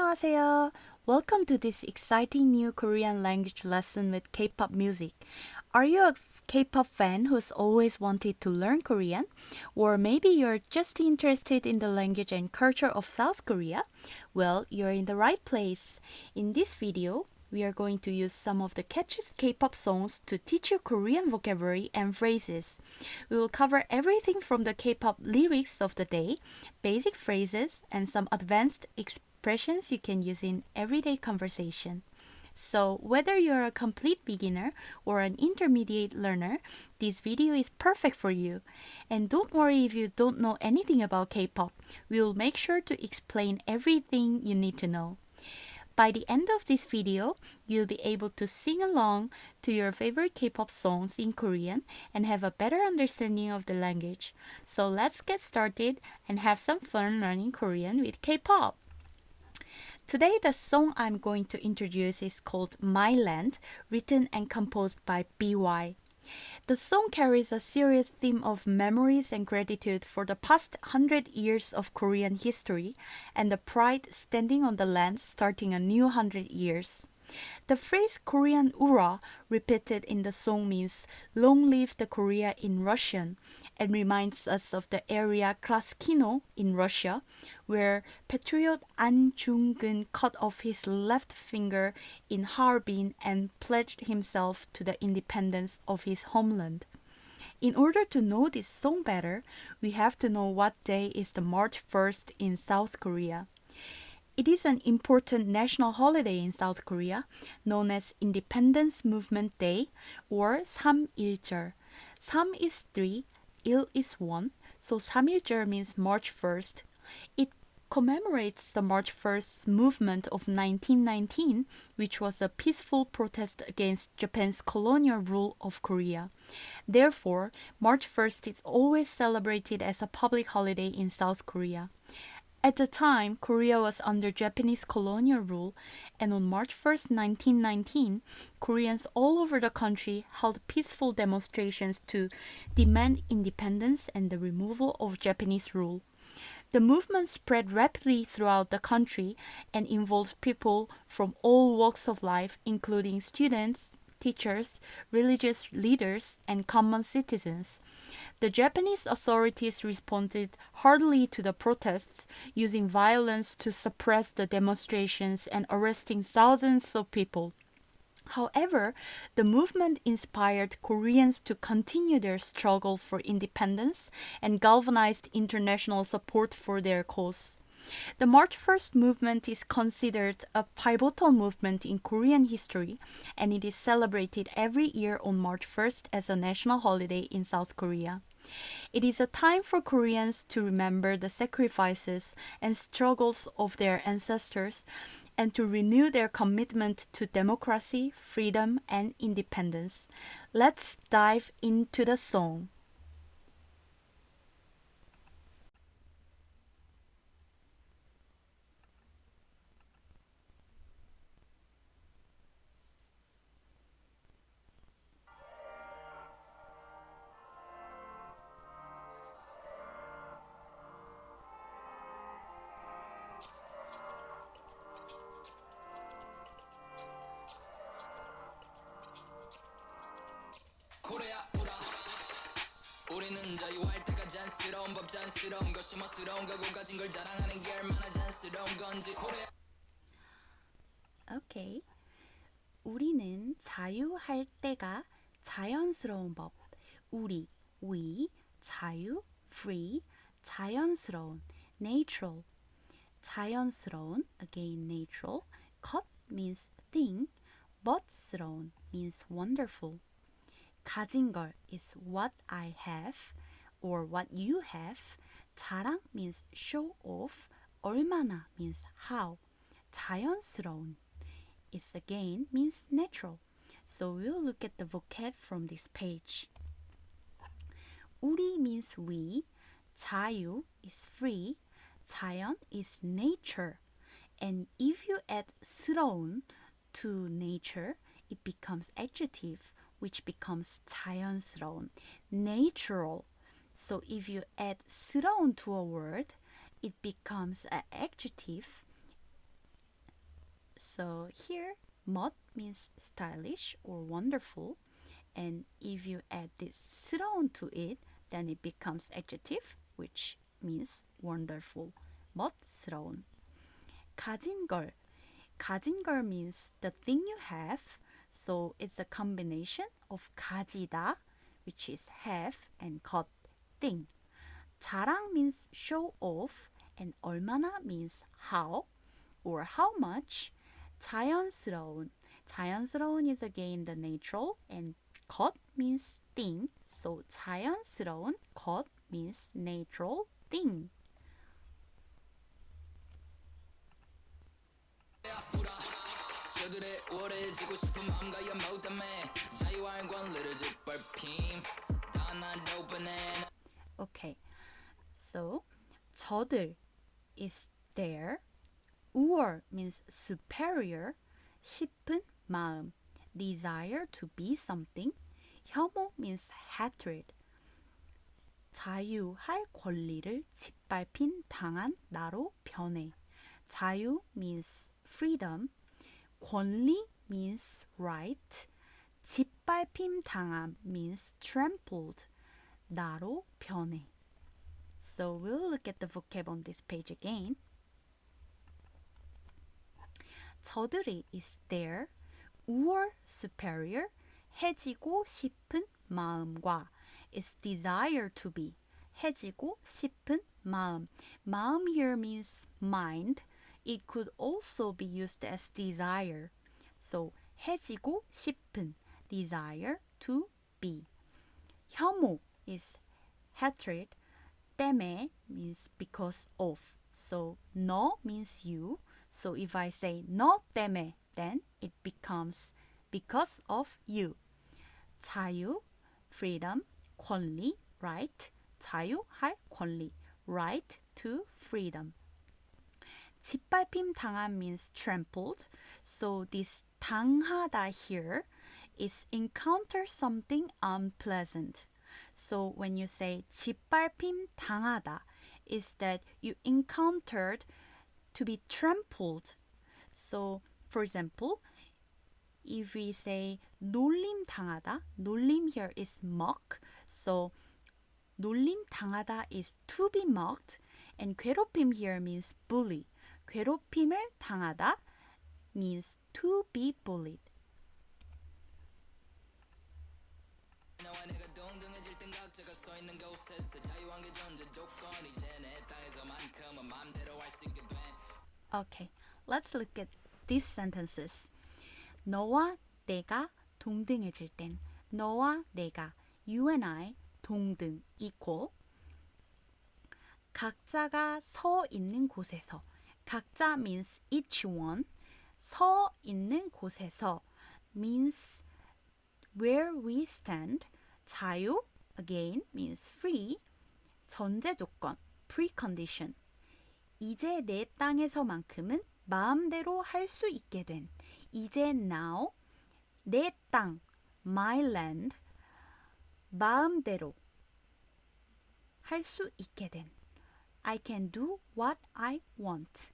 안녕하세요. Welcome to this exciting new Korean language lesson with K-pop music. Are you a K-pop fan who's always wanted to learn Korean? Or maybe you're just interested in the language and culture of South Korea? Well, you're in the right place. In this video, we are going to use some of the catchiest K-pop songs to teach you Korean vocabulary and phrases. We will cover everything from the K-pop lyrics of the day, basic phrases, and some advanced expressions you can use in everyday conversation. So, whether you're a complete beginner or an intermediate learner, this video is perfect for you. And don't worry if you don't know anything about K-pop. We will make sure to explain everything you need to know. By the end of this video, you'll be able to sing along to your favorite K-pop songs in Korean and have a better understanding of the language. So let's get started and have some fun learning Korean with K-pop. Today, the song I'm going to introduce is called My Land, written and composed by BewhY. The song carries a serious theme of memories and gratitude for the past 100 years of Korean history and the pride standing on the land starting a new 100 years. The phrase Korean Ura repeated in the song means long live the Korea in Russian and reminds us of the area Kraskino in Russia where patriot An Jung-geun cut off his left finger in Harbin and pledged himself to the independence of his homeland. In order to know this song better, we have to know what day is the March 1st in South Korea. It is an important national holiday in South Korea, known as Independence Movement Day or 삼일절. 삼 is 3, 일 is 1, so 삼일절 means March 1st. It commemorates the March 1st movement of 1919, which was a peaceful protest against Japan's colonial rule of Korea. Therefore, March 1st is always celebrated as a public holiday in South Korea. At the time, Korea was under Japanese colonial rule, and on March 1st, 1919, Koreans all over the country held peaceful demonstrations to demand independence and the removal of Japanese rule. The movement spread rapidly throughout the country and involved people from all walks of life, including students, teachers, religious leaders, and common citizens. The Japanese authorities responded hardly to the protests, using violence to suppress the demonstrations and arresting thousands of people. However, the movement inspired Koreans to continue their struggle for independence and galvanized international support for their cause. The March 1st movement is considered a pivotal movement in Korean history, and it is celebrated every year on March 1st as a national holiday in South Korea. It is a time for Koreans to remember the sacrifices and struggles of their ancestors and to renew their commitment to democracy, freedom, and independence. Let's dive into the song. 코레아 우라 우리는 자유할 때가 잔스러운 법 잔스러운 것이 멋스러운 거고 가진 걸 자랑하는 게 얼마나 잔스러운 건지 코레아 Okay. 우리는 자유할 때가 자연스러운 법. 우리, we, 자유, free, 자연스러운, natural. 자연스러운, again natural. 것 means thing. 멋스러운 means wonderful. 가진 걸 is what I have or what you have. 자랑 means show off. 얼마나 means how. 자연스러운 is again means natural. So we'll look at the vocab from this page. 우리 means we. 자유 is free. 자연 is nature. And if you add 스러운 to nature, it becomes adjective, which becomes 자연스러운, natural. So if you add 스러운 to a word, it becomes an adjective So here, 멋 means stylish or wonderful. And if you add this 스러운 to it, then it becomes adjective, which means wonderful. 멋스러운. 가진 걸. 가진 걸 means the thing you have. So it's a combination of 가지다, which is have, and 것, thing. 자랑 means show off, and 얼마나 means how or how much. 자연스러운. 자연스러운 is again the natural, and 것 means thing. So 자연스러운 것 means natural thing. 저들의 우월해지고 싶은 마음과 연마우 때문에 자유와의 권리를 짓밟힘 다 날 오픈해. Okay, so 저들 is there. 우월 means superior. 싶은 마음, desire to be something. 혐오 means hatred. 자유할 권리를 짓밟힌 당한 나로 변해. 자유 means freedom. 권리 means right. 짓밟힘 당함 means trampled. 나로 변해. So we'll look at the vocab on this page again. 저들이 is there. 우월 superior. 해지고 싶은 마음과 is desire to be. 해지고 싶은 마음. 마음 here means mind. It could also be used as desire. So 해지고 싶은, desire to be. 혐오 is hatred. 때문에 means because of. So 너 means you. So if I say 너 때문에, then it becomes because of you. 자유, freedom, 권리, right. 자유할 권리, right to freedom. 짓밟힘 당함 means trampled. So this 당하다 here is encounter something unpleasant. So when you say 짓밟힘 당하다, is that you encountered to be trampled. So for example, if we say 놀림 당하다, 놀림 here is mock. So 놀림 당하다 is to be mocked, and 괴롭힘 here means bully. 괴롭힘을 당하다 means to be bullied. 너와 내가 동등해질 땐 각자가 서 있는 곳에서 자유한 게 전제 조건 이제 내 땅에서만큼은 마음대로 할 수 있게 된. Okay, let's look at these sentences. 너와 내가 동등해질 땐, 너와 내가, you and I, 동등, equal. 각자가 서 있는 곳에서, 각자 means each one. 서 있는 곳에서 means where we stand. 자유 again means free. 전제 조건 precondition. 이제 내 땅에서만큼은 마음대로 할 수 있게 된. 이제 now 내 땅 my land 마음대로 할 수 있게 된. I can do what I want.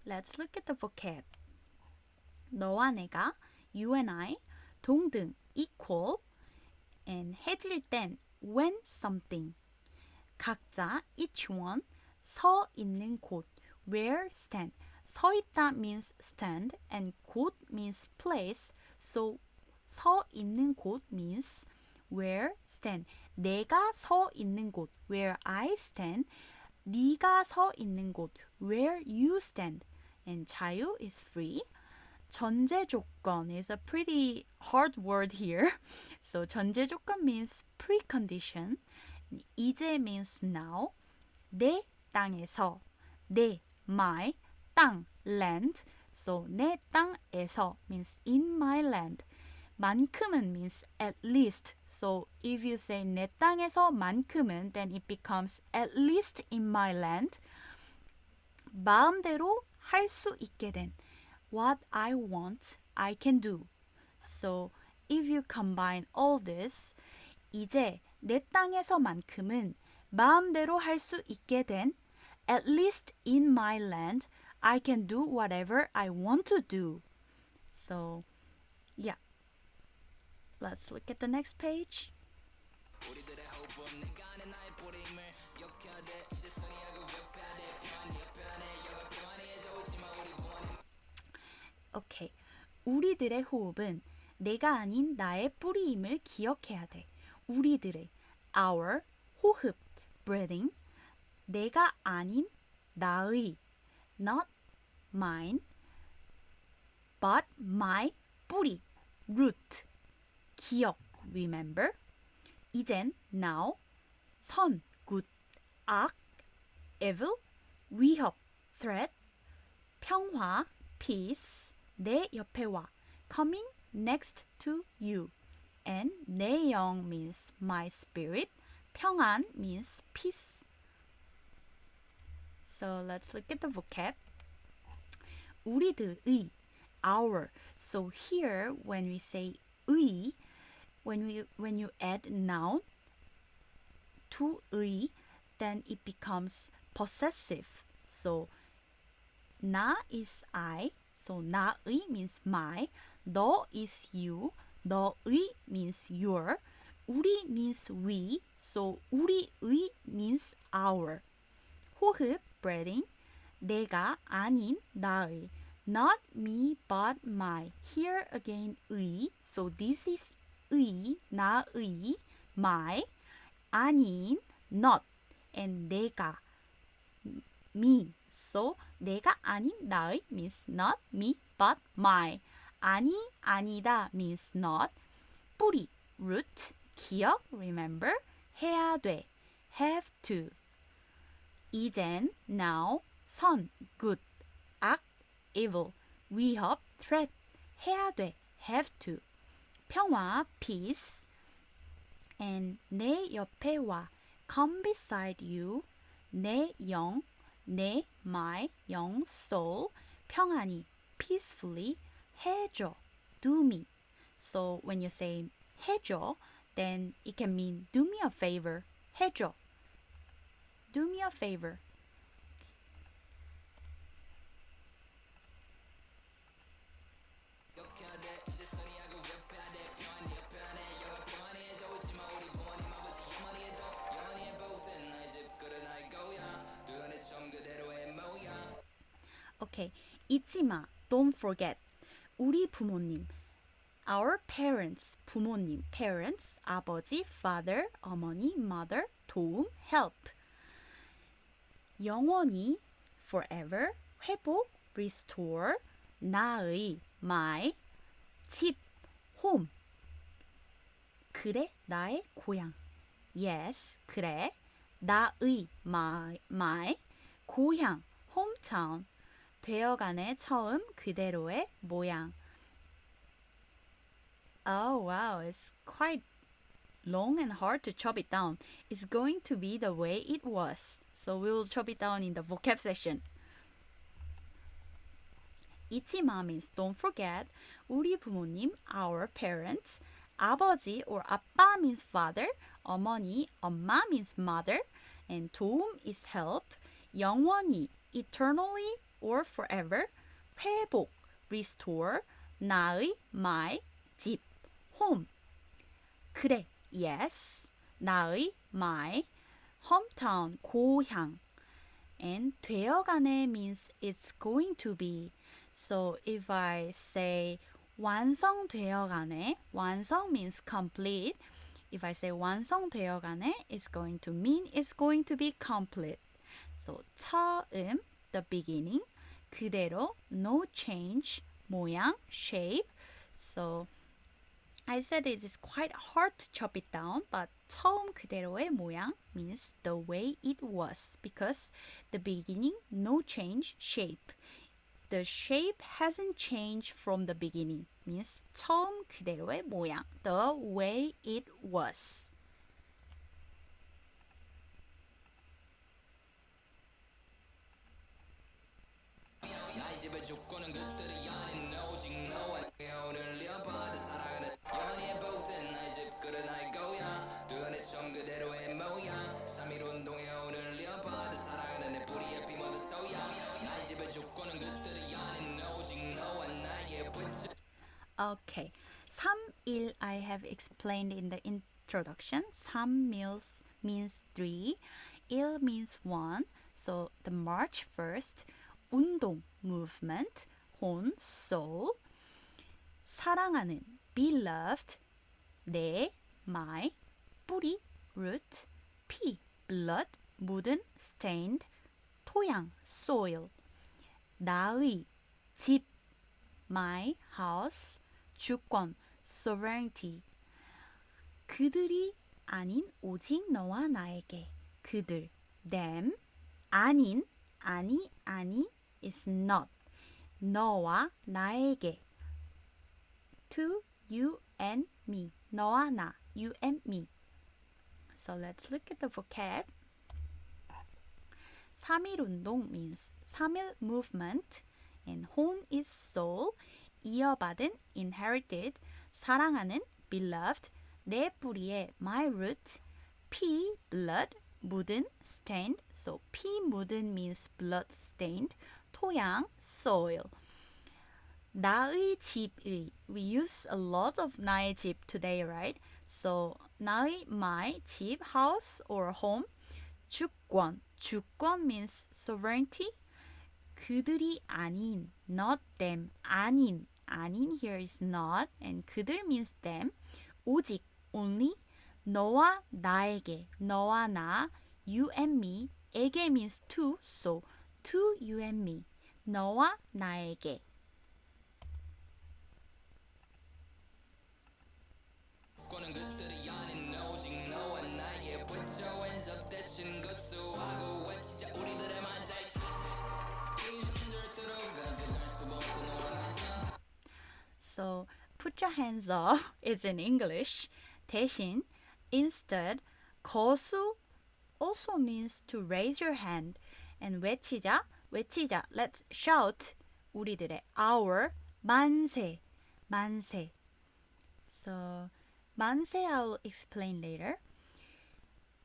Let's look at the vocab. 너와 내가, you and I, 동등, equal, and 해질 땐, when something. 각자, each one, 서 있는 곳, where stand. 서 있다 means stand, and 곳 means place. So 서 있는 곳 means where stand. 내가 서 있는 곳, where I stand. 네가 서 있는 곳, where you stand. And 자유 is free. 전제 조건 is a pretty hard word here. So 전제 조건 means precondition. 이제 means now. 내 땅에서, 내, my, 땅, land. So 내 땅에서 means in my land. 만큼은 means at least. So if you say 내 땅에서 만큼은, then it becomes at least in my land. 마음대로 할 수 있게 된. What I want, I can do. So if you combine all this, 이제 내 땅에서만큼은 마음대로 할 수 있게 된. At least in my land, I can do whatever I want to do. So, yeah. Let's look at the next page. 오케이. 우리들의 호흡은 내가 아닌 나의 뿌리임을 기억해야 돼. 우리들의 our 호흡 breathing 내가 아닌 나의 not mine but my 뿌리 root 기억 remember 이젠 now 선 good 악 evil 위협 threat 평화 peace 내 옆에 와 coming next to you and 내 영 means my spirit 평안 means peace. So let's look at the vocab. 우리들의 our. So here when we say 의, when you add noun to 의, then it becomes possessive. So 나 is I. So 나의 means my. 너 is you. 너의 means your. 우리 means we. So 우리의 means our. 호흡 breathing 내가 아닌 나의 not me but my here again 의 so this is 의 나의 my 아닌 not and 내가 me so 내가 아닌 나의 means not me but my 아니 아니다 means not 뿌리 root 기억 remember 해야 돼 have to 이젠 now 선 good 악 evil 위협 threat 해야 돼 have to 평화 peace and 내 옆에 와 come beside you 내 영 내 my 영 soul 평안히 peacefully 해줘 do me so when you say 해줘 then it can mean do me a favor 해줘 do me a favor. Okay, 잊지 마. Don't forget. 우리 부모님. Our parents. 부모님. Parents. 아버지. Father. 어머니. Mother. 도움. Help. 영원히. Forever. 회복. Restore. 나의. My. 집. Home. 그래. 나의 고향. Yes. 그래. 나의. My. 고향. Hometown. 되어가네 처음 그대로의 모양. Oh wow, it's quite long and hard to chop it down. It's going to be the way it was. So we will chop it down in the vocab section. 잊지 마 means don't forget. 우리 부모님, our parents. 아버지 or 아빠 means father. 어머니, 엄마 means mother. And 도움 is help. 영원히, eternally or forever. 회복, restore. 나의, my. 집, home. 그래, yes. 나의, my. hometown, 고향. And 되어가네 means it's going to be. So if I say 완성되어가네, 완성 means complete. If I say 완성되어가네, it's going to mean it's going to be complete. So 처음, the beginning. 그대로, no change. 모양, shape. So I said it is quite hard to chop it down, but 처음 그대로의 모양 means the way it was because the beginning, no change, shape. The shape hasn't changed from the beginning means 처음 그대로의 모양, the way it was. 나의 집의 조건은 그들이 아닌 오직 너와 오늘 려봐도 사랑하는 연희의 보ten 나의 집그릇 나의 고향 두 눈에 처음 그대로의 모양 3.1 운동에 오늘 려봐도 사랑하는 내 뿌리에 피 묻은 소양 나의 집의 조건은 Okay. 삼일 I have explained in the introduction. 삼 means three. 일 means one. So the March 1st. 운동 movement. 혼 soul. 사랑하는 beloved. 내 my. 뿌리 root. 피 blood. 묻은 stained. 토양 soil. 나의 집 my house. 주권 sovereignty. 그들이 아닌 오직 너와 나에게. 그들 them. 아닌 아니 is not. 너와 나에게. to you and me. 너와 나 you and me. So let's look at the vocab. 3일 운동 means 3일 movement. And 혼 is soul. 이어받은 inherited. 사랑하는 beloved. 내 뿌리에 my root. 피 blood. 묻은 stained. So 피 묻은 means blood stained. 토양 soil. 나의 집의. We use a lot of 나의 집 today, right? So 나의 my 집 house or home. 주권. 주권 means sovereignty. 그들이 아닌 not them. 아닌 here is not and 그들 means them. 오직 only. 너와 나에게. 너와 나 you and me. 에게 means to. So to you and me. 너와 나에게. 꼬는 것들이 아닌 오직 너와 나의 Put your hands up 대신 거수하고 외치자 우리들의 만세 So put your hands up is in English. 대신 instead 거수 also means to raise your hand. And 외치자 let's shout 우리들의 our 만세. So 만세 I'll explain later.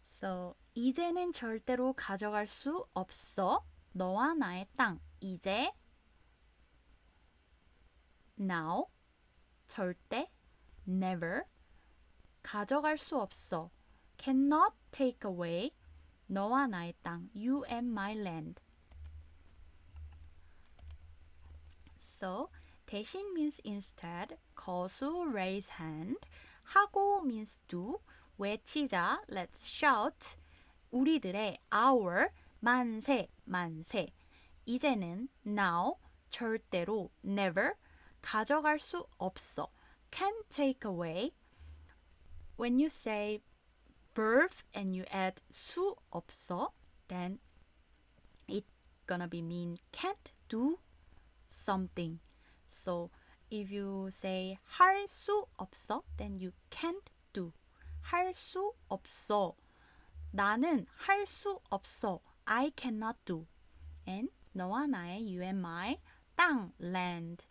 So 이제는 절대로 가져갈 수 없어. 너와 나의 땅. 이제 now 절대 never 가져갈 수 없어. cannot take away. 너와 나의 땅. you and my land. So 대신 means instead. 거수 raise hand. 하고 means do. 외치자 let's shout. 우리들의 our 만세. 이제는 now 절대로 never 가져갈 수 없어. Can't take away. When you say verb and you add 수 없어, then it's gonna be mean can't do something. So if you say 할 수 없어, then you can't do. 할 수 없어. 나는 할 수 없어. I cannot do. And 너와 나의 you and my 땅 land.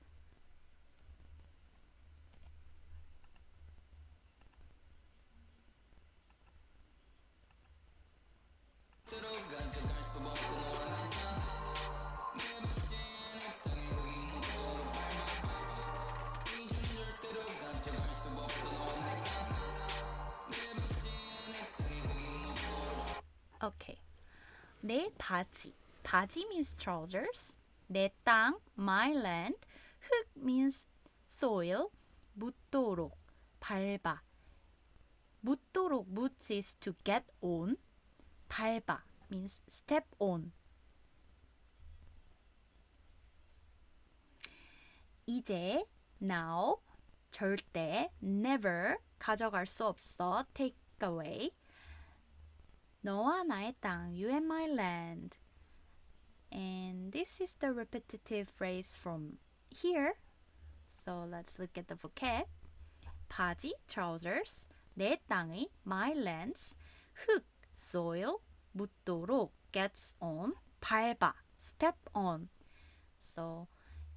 Okay. 내 바지. 바지 means trousers. 내 땅, my land. 흙 means soil. 묻도록, 밟아. 묻도록, 묻 is to get on. 밟아 means step on. 이제, now, 절대, never, 가져갈 수 없어, take away. 너와 나의 땅, you and my land. And this is the repetitive phrase from here. So let's look at the vocab. 바지, trousers. 내 땅의, my lands. 흙, soil. 묻도록, gets on. 밟아, step on. So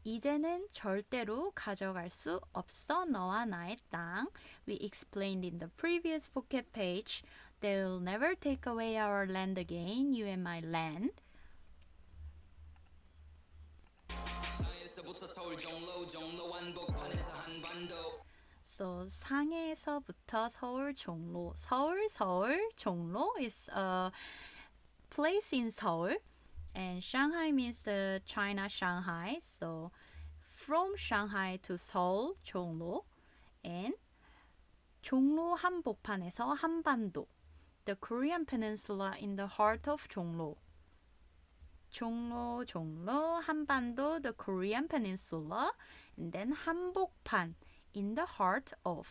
이제는 절대로 가져갈 수 없어 너와 나의 땅. We explained in the previous vocab page. They'll never take away our land again, you and my land. 상해에서부터 서울 종로 종로 한복판에서 한반도 So 상해에서부터 서울 종로. 서울 종로 is a place in Seoul, and Shanghai means the China Shanghai. So from Shanghai to Seoul 종로, and 종로 한복판에서 한반도, the Korean peninsula in the heart of 종로. 종로, 한반도, the Korean peninsula, and then 한복판, in the heart of.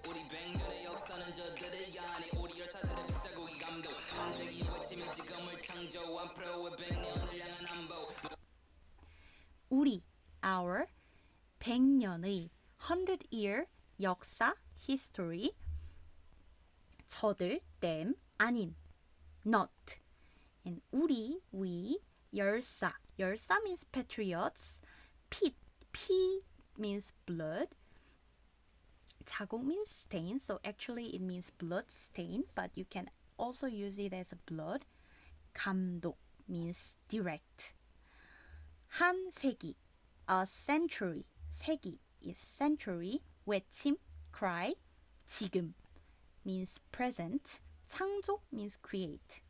우리 100년의 역사는 저들의 안에 우리 열사들의 빗자국이 감도 한 세기의 외침이 지금을 창조 앞으로의 100년을 향한 안보 우리, our, 100년의, 100-year, 역사, history, 저들, them, 아닌, not, and 우리, we, 열사, 열사 means patriots, 피 means blood, 자국 means stain, so actually it means blood stain, but you can also use it as a blood. 감독 means direct. 한 세기, a century, 세기 is century, 외침, cry, 지금 means present, 창조 means create.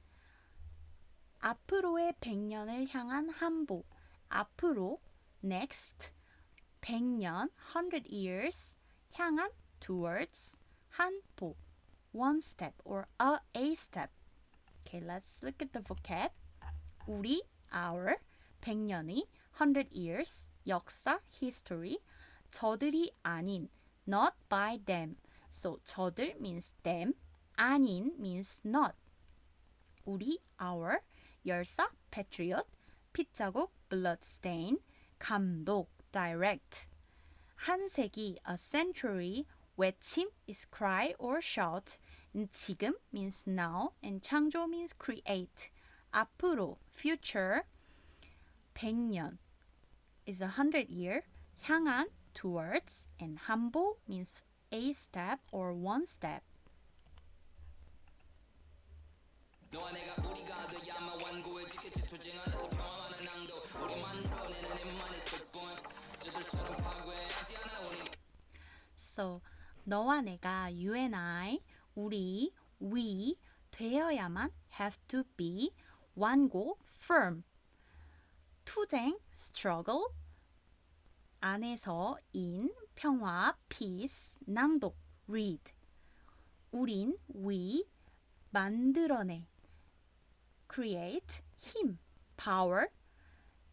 앞으로의 100년을 향한 한보, 앞으로, next, 100년, 100 years, 향한, towards, 한보, one step or a step. Okay, let's look at the vocab. 우리, our, 100년이, 100 years, 역사, history, 저들이 아닌, not by them. So 저들 means them, 아닌 means not. 우리, our, 열사, patriot, 핏자국, bloodstain, 감독, direct. 한 세기, a century, 외침 is cry or shout, and 지금 means now, and 창조 means create. 앞으로, future, 100년 is 100 year, 향한, towards, and 한보 means a step or one step. 너와 내가 우리가 돼야만 완고해 지켰지 투쟁 안에서 평화만은 낭도 우리 만들어내는 힘만 있을 뿐 저들처럼 파괴하지 않아 우리 So, 너와 내가, you and I, 우리, we, 되어야만, have to be, 완고, firm, 투쟁, struggle, 안에서, in, 평화, peace, 낭독, read. 우린, we, 만들어내, create, 힘, power,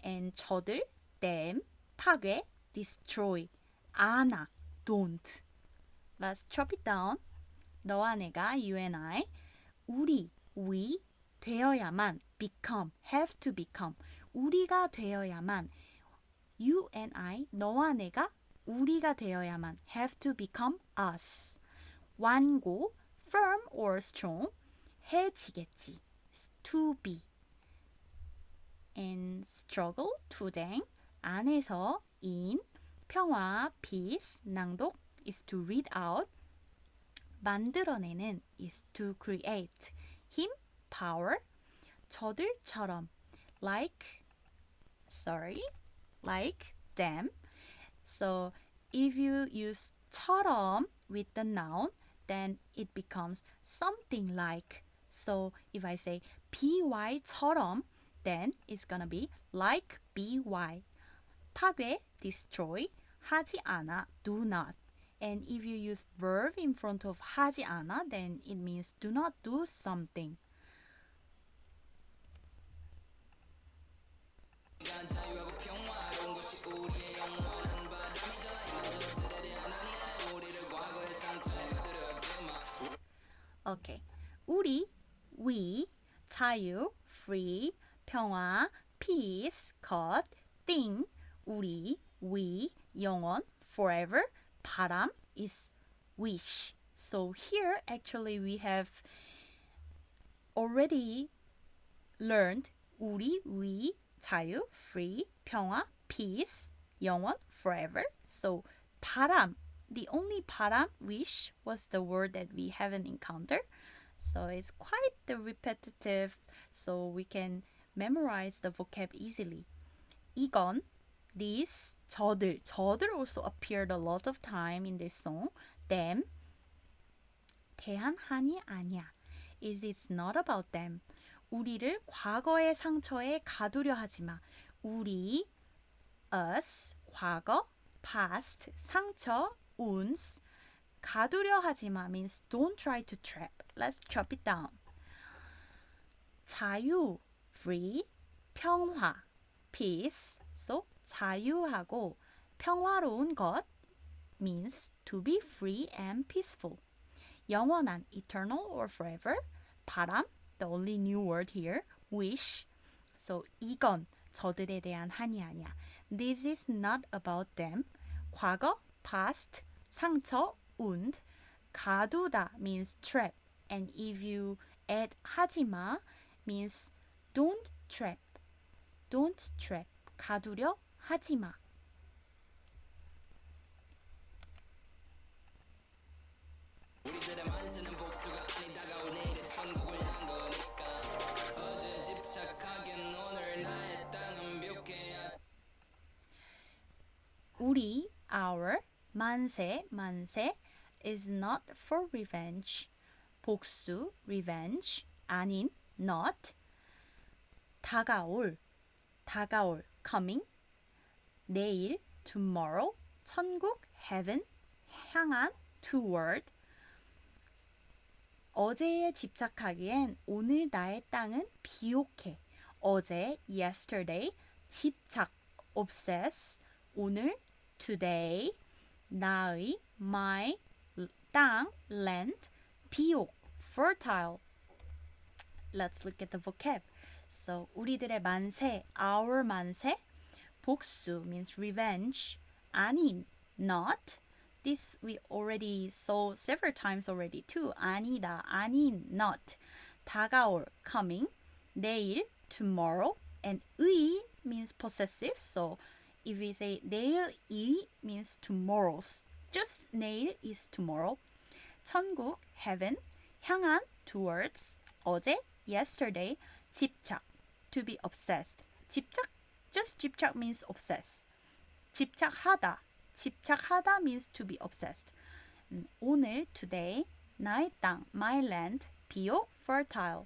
and 저들, them, 파괴, destroy, 안아, don't. Let's chop it down. 너와 내가, you and I, 우리, we, 되어야만, become, have to become, 우리가 되어야만, you and I, 너와 내가, 우리가 되어야만, have to become us. 완고, firm or strong, 해지겠지, to be. And struggle, 투쟁, 안에서, in, 평화, peace, 낭독, is to read out. 만들어내는 is to create. 힘, power. 저들처럼, like them. So if you use 처럼 with the noun, then it becomes something like. So if I say BewhY처럼, then it's gonna be like BewhY. 파괴, destroy, 하지 않아, do not. And if you use verb in front of 하지 않아, then it means do not do something. 자유하고 평화로운 것이 우리의 영원한 바람이잖아 이것들에 대한 아니야 우리를 과거의 상처에 휘두르지 마 Okay. 우리, we, 자유, free, 평화, peace, cut, thing, 우리, we, 영원, forever, 바람 is wish. So here actually we have already learned 우리, we, 자유, free, 평화, peace, 영원, forever. So 바람, the only 바람, wish, was the word that we haven't encountered. So it's quite repetitive, so we can memorize the vocab easily. 이건, these, 저들 also appeared a lot of time in this song. them, 대한한이 아니야. It is not about them. 우리를 과거의 상처에 가두려 하지 마. 우리, us, 과거, past, 상처, uns, 가두려 하지 마 means don't try to trap. Let's chop it down. 자유, free, 평화, peace. So 자유하고 평화로운 것 means to be free and peaceful. 영원한, eternal or forever. 바람, the only new word here. wish. So 이건 저들에 대한 한이 아니야. This is not about them. 과거, past, 상처, und. 가두다 means trap. And if you add 하지마 means don't trap. Don't trap. 가두려 하지마. 우리들의 만세는 복수가 아닌 다가올 내일의 천국을 향한 거니까 어제 집착하기엔 오늘 나의 땅은 뷰케야. 우리, our, 만세, 만세 is not for revenge. 복수, revenge, 아닌, not. 다가올, 다가올, coming. 내일, tomorrow. 천국, heaven. 향한, toward. 어제에 집착하기엔 오늘 나의 땅은 비옥해. 어제, yesterday. 집착, obsess. 오늘, today. 나의, my. 땅, land. 비옥, fertile. Let's look at the vocab. So, 우리들의 만세, our 만세. 복수 means revenge. 아닌, not. This we already saw several times already too. 아니다, 아닌, not. 다가올, coming. 내일, tomorrow. And 의 means possessive. So, if we say 내일이 means tomorrow's. Just 내일 is tomorrow. 천국, heaven. 향한, towards. 어제, yesterday. 집착, to be obsessed. 집착, just 집착 means obsess. 집착하다, 집착하다 means to be obsessed. 오늘, today. 나의 땅, my land. 비옥, fertile.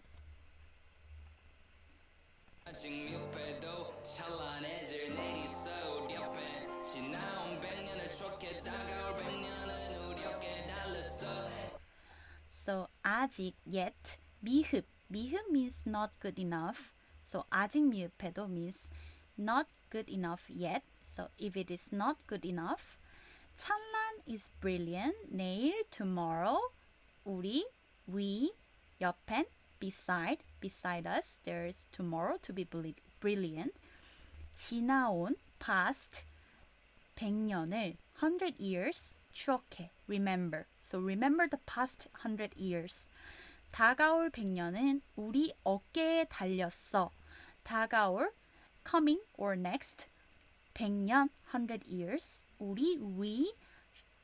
아직 미흡해도 찬란해질 내일이 있어 우리 앞에 지나온 100년을 쫓게 다가올 100년은 우리 어깨에 달렸어. So 아직, yet. 미흡, 미흡 means not good enough. So 아직 미흡해도 means not good enough yet. So if it is not good enough. 찬란 is brilliant. 내일, tomorrow. 우리, we. 옆엔, beside. Beside us, there is tomorrow to be brilliant. 지나온, past. 100년을, 100 years. 추억해, remember. So remember the past 100 years. 다가올 100년은 우리 어깨에 달렸어. 다가올, coming or next. 100년, 100 years. 우리 위,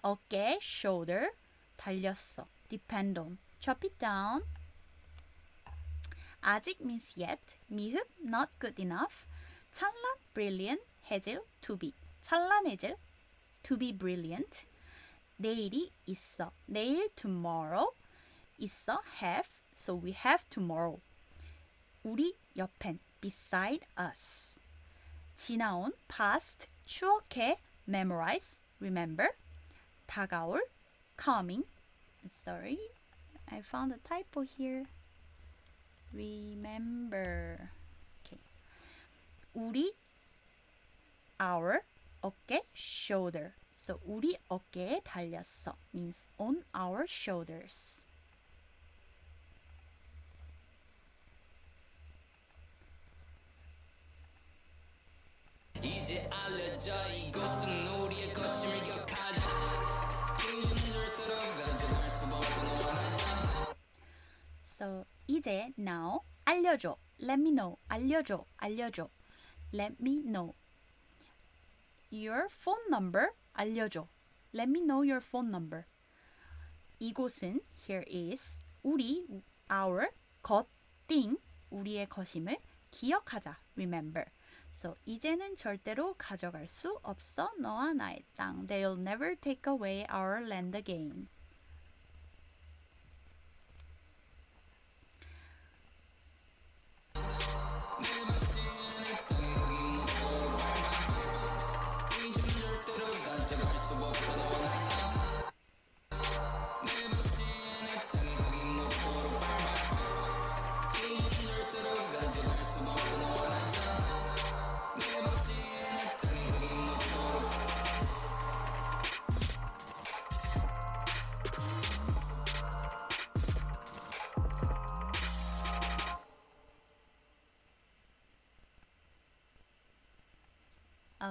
어깨, shoulder. 달렸어, depend on. Chop it down. 아직 means yet. 미흡, not good enough. 찬란, brilliant. 해질, to be. 찬란해질, to be brilliant. 내일이 있어. 내일, tomorrow. 있어, have. So we have tomorrow. 우리 옆엔, beside us. 지나온, past. 추억해, memorize, remember. 다가올, coming. Sorry, I found a typo here. Remember. Okay. 우리, our, 어깨, shoulder. So 우리 어깨에 달렸어 means on our shoulders. 이제 알려져 이곳은 우리의 것임을 기억하자. 이곳은 절대로 가져갈 수 없는 원하자. So 이제 now 알려줘. Let me know. 알려줘. 알려줘. Let me know. Your phone number. 알려줘. Let me know your phone number. 이곳은 here is 우리 our 것, thing, 우리의 것임을 기억하자, remember. So 이제는 절대로 가져갈 수 없어 너와 나의 땅. They'll never take away our land again.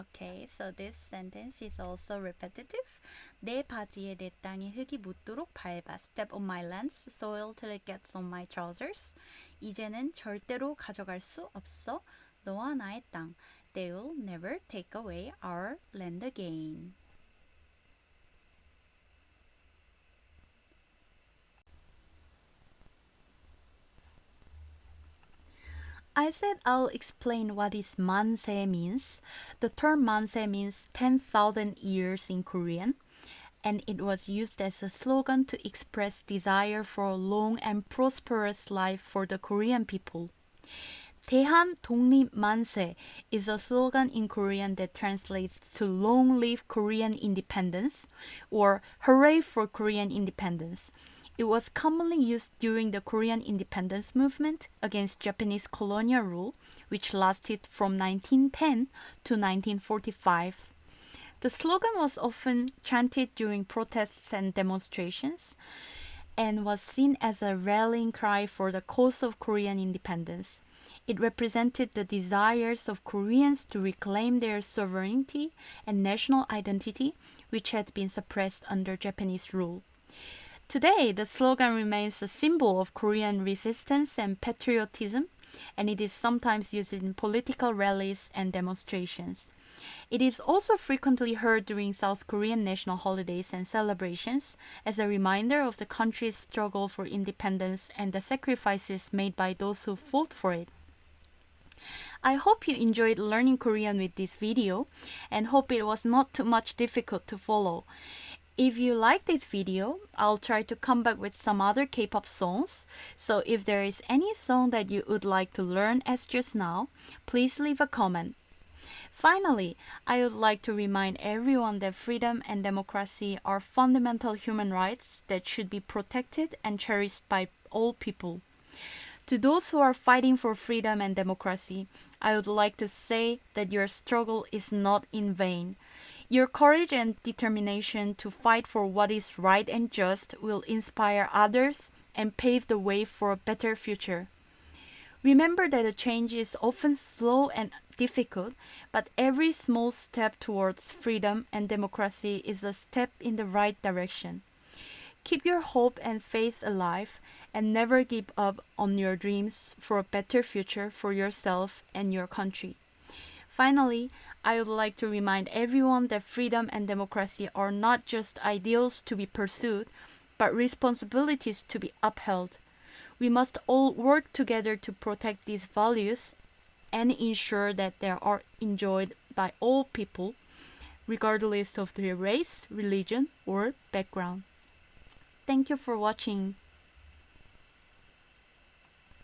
Okay, so this sentence is also repetitive. 내 바지에 내 땅에 흙이 묻도록 밟아. Step on my lands, soil till it gets on my trousers. 이제는 절대로 가져갈 수 없어. 너와 나의 땅. They will never take away our land again. I said I'll explain what is 만세 means. The term 만세 means 10,000 years in Korean, and it was used as a slogan to express desire for a long and prosperous life for the Korean people. 대한 독립 만세 is a slogan in Korean that translates to long live Korean independence or hooray for Korean independence. It was commonly used during the Korean independence movement against Japanese colonial rule, which lasted from 1910 to 1945. The slogan was often chanted during protests and demonstrations and was seen as a rallying cry for the cause of Korean independence. It represented the desires of Koreans to reclaim their sovereignty and national identity, which had been suppressed under Japanese rule. Today, the slogan remains a symbol of Korean resistance and patriotism, and it is sometimes used in political rallies and demonstrations. It is also frequently heard during South Korean national holidays and celebrations as a reminder of the country's struggle for independence and the sacrifices made by those who fought for it. I hope you enjoyed learning Korean with this video and hope it was not too much difficult to follow. If you like this video, I'll try to come back with some other K-pop songs. So if there is any song that you would like to learn as just now, please leave a comment. Finally, I would like to remind everyone that freedom and democracy are fundamental human rights that should be protected and cherished by all people. To those who are fighting for freedom and democracy, I would like to say that your struggle is not in vain. Your courage and determination to fight for what is right and just will inspire others and pave the way for a better future. Remember that a change is often slow and difficult, but every small step towards freedom and democracy is a step in the right direction. Keep your hope and faith alive and never give up on your dreams for a better future for yourself and your country. Finally, I would like to remind everyone that freedom and democracy are not just ideals to be pursued, but responsibilities to be upheld. We must all work together to protect these values and ensure that they are enjoyed by all people, regardless of their race, religion, or background. Thank you for watching.